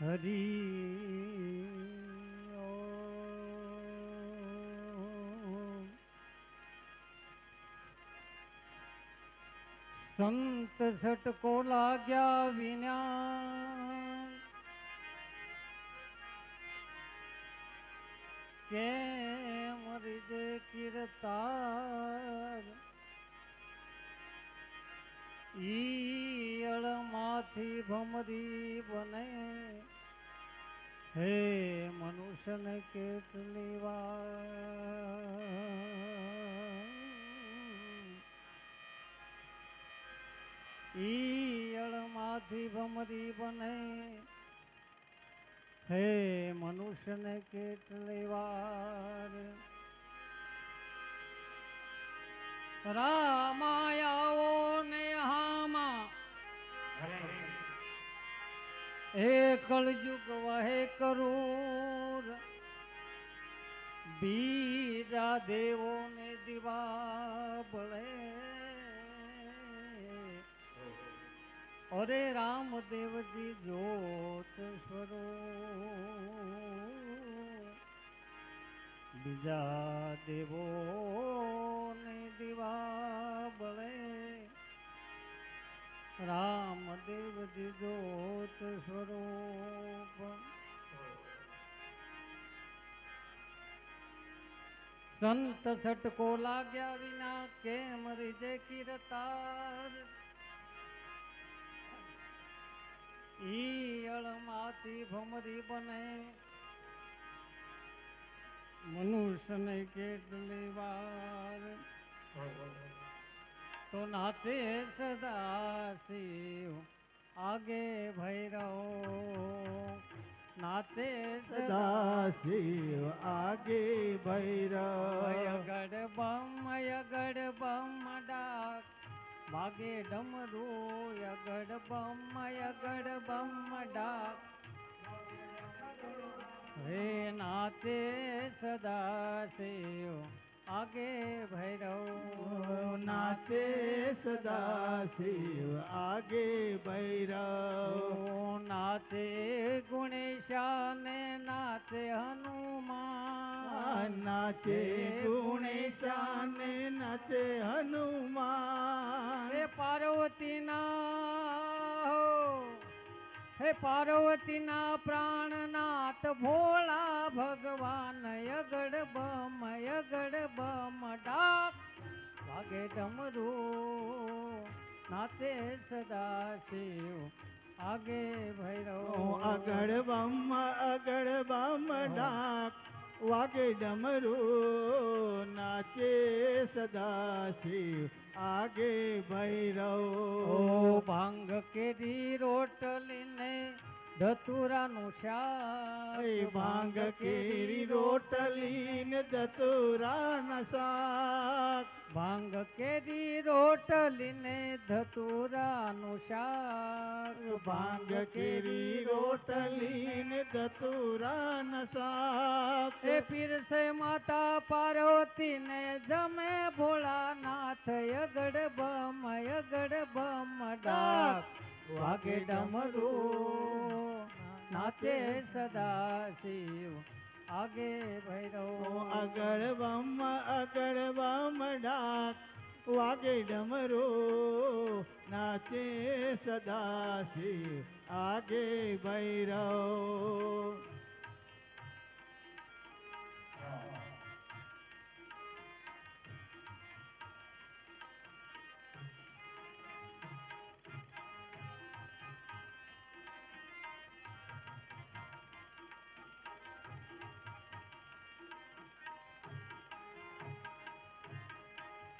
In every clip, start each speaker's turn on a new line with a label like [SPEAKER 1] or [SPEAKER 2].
[SPEAKER 1] હરી ઓમ. સંત છટકો લાગ્યા વિના કેમ રીજે કીર્તાર ઈયળ માંથી ભમરી બને હે મનુષ્યને કેટલી વાર ઈયળ માંથી ભમરી બને હે મનુષ્યને કેટલી વાર રામાયાઓ ને હામાં હે કળયુગ વહે કરૂર બીજા દેવો ને દિવા બળે અરે રામદેવજી જોત સ્વરૂપ બીજા દેવો ને દિવા બળે રામદેવજી જોત સ્વરૂપ સંત છટકો લાગ્યા વિના કેમ રીજે કીર્તાર ઈયળ માંથી ભમરી બને મનુષ્યને કેટલી વાર તો નાતે સદા શિવ આગે ભૈરવ નાતે
[SPEAKER 2] સદા શિવ આગે ભૈરવ
[SPEAKER 1] અયગઢ બમ ડાક વાગે ડમરું યગઢ બમ ડાક હે નાતે સદા શિવ આગે ભૈરવ
[SPEAKER 2] નાચે સદા શિવ આગે ભૈરવ
[SPEAKER 1] નાચે ગુણેશાને નાચે હનુમાન
[SPEAKER 2] નાચે ગુણેશાને નાચે હનુમાન
[SPEAKER 1] હે પાર્વતીના પ્રાણનાથ ભોળા ભગવાન યગડ બમ ડાક વાગે ડમરું નાચે સદા શિવ આગે ભૈરવ
[SPEAKER 2] અગડ બમ ડાક વાગે ડમરું નાચે સદા શિવ આગે ભૈરવ
[SPEAKER 1] ભાંગ કેરી રોટલીને ધતુરાનું શાક
[SPEAKER 2] ભાંગ કેરી રોટલી ને ધતુરાના શાક
[SPEAKER 1] ભાંગ કેરી રોટલીને ધતુરાનું શાક
[SPEAKER 2] ભાંગ કેરી રોટલી ને ધતુરાના શાક
[SPEAKER 1] એ પીરસે માતા પાર્વતીને જમે ભોળાનાથ યગડ બમ ડાક વાગે ડમરું નાચે સદા શિવ આગે ભૈરવ
[SPEAKER 2] અગળ બમ ડાક વાગે ડમરો નાચે સદા શિવ આગે ભૈરવ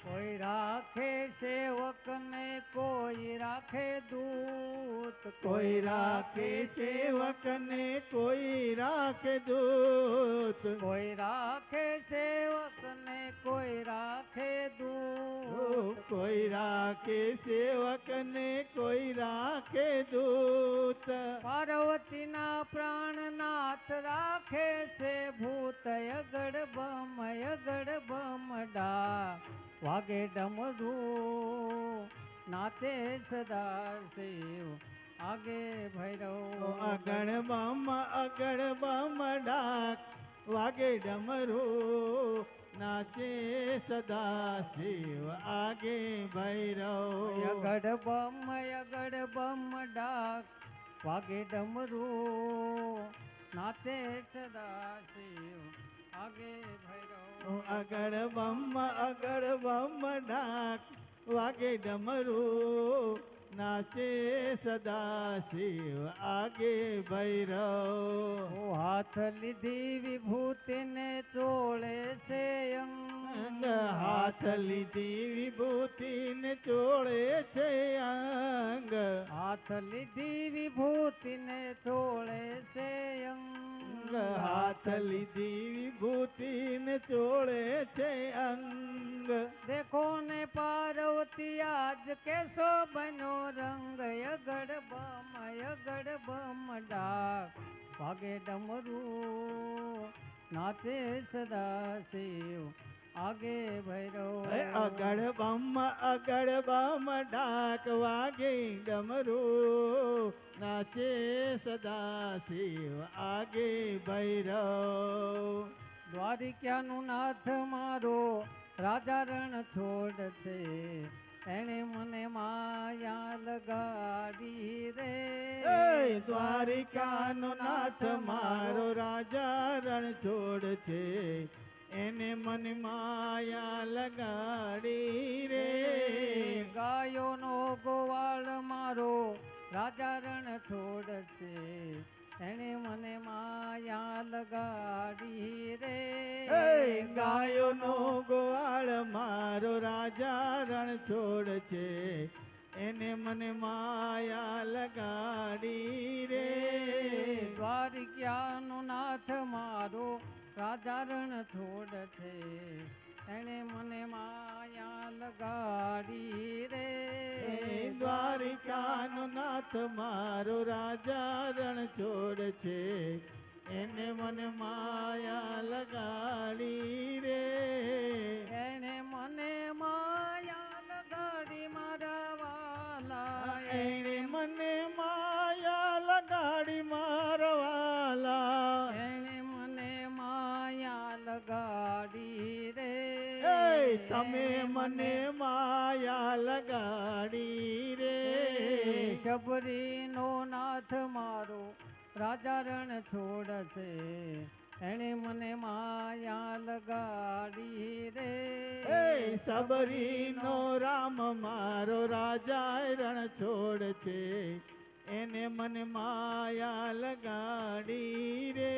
[SPEAKER 1] કોઈ રાખે સેવક ને કોઈ રાખે દૂત
[SPEAKER 2] કોઈ રાખે સેવક ને કોઈ રાખે દૂત
[SPEAKER 1] કોઈ રાખે સેવક ને કોઈ રાખે દૂત
[SPEAKER 2] કોઈ રાખે સેવક ને કોઈ રાખે દૂત
[SPEAKER 1] પાર્વતીના પ્રાણનાથ રાખે છે ભૂત યગડ બમ ડા વાગે ડમરું નાચે સદા શિવ આગે ભૈરવ
[SPEAKER 2] અગણ બમ ડાક વાગે ડમરું નાચે સદા શિવ આગે ભૈરવ
[SPEAKER 1] યગડ બમ ડાક વાગે ડમરું નાચે સદા શિવ આગે ભૈરવ
[SPEAKER 2] અગણ બમ ડાક વાગે ડમરું નાચે સદા શિવ આગે ભૈરવ
[SPEAKER 1] હાથ લીધી વિભૂતિ ને ચોળે છે અંગ
[SPEAKER 2] હાથ લીધી વિભૂતિ ને ચોળે છે અંગ
[SPEAKER 1] હાથ લીધી વિભૂતિ ને ચોળે છે અંગ
[SPEAKER 2] હાથ લીધી વિભૂતિ ને ચોળે છે અંગ
[SPEAKER 1] દેખો ને પાર્વતી આજ કેસો બનો રંગ યગડ બમ ડાક વાગે ડમરું નાચે સદા શિવ આગે ભૈરવ
[SPEAKER 2] અગડ બમ ડાક વાગે ડમરું નાચે સદા શિવ આગે ભૈરવ
[SPEAKER 1] દ્વારિકાનું નાથ મારો રાજા રણ છોડ છે એને મને માયા લગાડી રે
[SPEAKER 2] દ્વારિકાનો નાથ મારો રાજા રણ છોડ છે એને મન માયા લગાડી રે
[SPEAKER 1] ગાયોનો ગોવાળ મારો રાજા રણ છોડ છે એને મને માયા લગાડી રે
[SPEAKER 2] ગાયોનો ગોવાળ મારો રાજા રણ છોડ છે એને મને માયા લગાડી રે
[SPEAKER 1] દ્વારિકાનો નાથ મારો રાજા રણ છોડ છે એને મને માયા લગાડી રે
[SPEAKER 2] દ્વારિકાનો નાથ મારો રાજા રણ છોડ છે એને મને માયા લગાડી રે
[SPEAKER 1] એને મને માયા લગાડી મારા વાલા
[SPEAKER 2] એને મને માયા લગાડી મારવાલા
[SPEAKER 1] એને મને માયા લગાડી રે
[SPEAKER 2] તમે મને માયા લગાડી રે
[SPEAKER 1] શબરીનો નાથ મારો રાજા રણ છોડ છે એને મને માયા લગાડી રે
[SPEAKER 2] સબરીનો રામ મારો રાજા રણ છોડ છે એને મને માયા લગાડી રે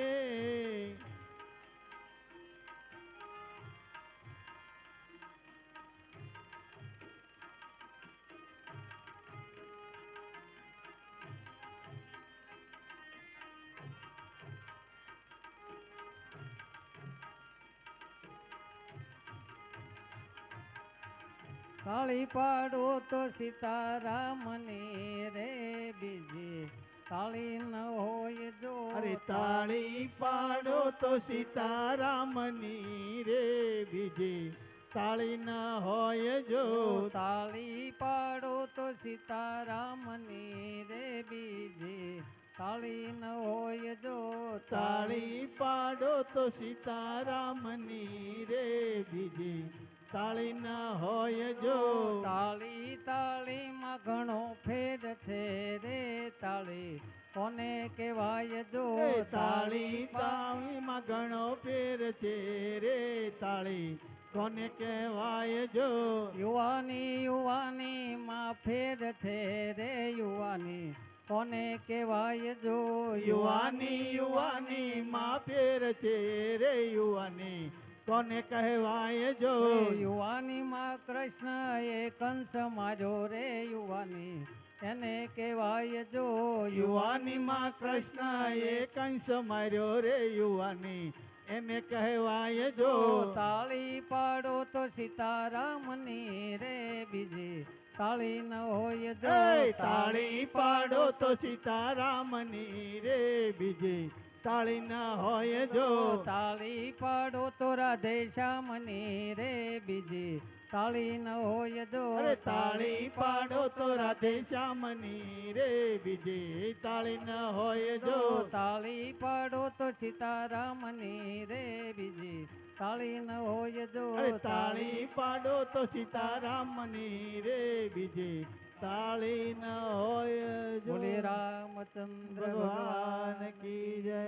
[SPEAKER 1] તાળી પાડો તો સીતારામની રે બીજી તાળી ન હોય જો
[SPEAKER 2] અરે તાળી પાડો તો સીતારામની રે બીજી તાળી ન હોય જો
[SPEAKER 1] તાળી પાડો તો સીતારામની રે બીજી તાળી ન હોય જો
[SPEAKER 2] તાળી પાડો તો સીતારામની રે બીજી તાળી ન હોય જો
[SPEAKER 1] તાળી તાળીમાં ઘણો ફેર છે રે તાળી કોને કહેવાય જો
[SPEAKER 2] તાળી તાળીમાં ઘણો ફેર છે રે તાળી કોને કહેવાય જો
[SPEAKER 1] યુવાની માં ફેર છે રે યુવાની કોને કહેવાય જો
[SPEAKER 2] યુવાની માં ફેર છે રે યુવાની કોને કહેવાય જો
[SPEAKER 1] યુવાની માં કૃષ્ણ એ કંસ માર્યો રે યુવાની એને કહેવાય જો
[SPEAKER 2] યુવાની માં કૃષ્ણ એ કંસ માર્યો રે યુવાની એને કહેવાય જો
[SPEAKER 1] તાળી પાડો તો સીતારામની રે બીજી તાળી ન હોય જો
[SPEAKER 2] તાળી પાડો તો સીતારામની રે બીજી તાળી ન હોય જો
[SPEAKER 1] તાળી પાડો તો રાધે શ્યામની રે બીજી તાળી ન હોય જો
[SPEAKER 2] અરે તાળી પાડો તો રાધે શ્યામની રે બીજી તાળી ન હોય જો
[SPEAKER 1] તાળી પાડો તો સીતારામની રે બીજી તાળી ન હોય જો
[SPEAKER 2] અરે તાળી પાડો તો સીતારામની રે બીજી તાળી ન હોય જો
[SPEAKER 1] બોલે રામચંદ્ર
[SPEAKER 2] ભગવાન કી જય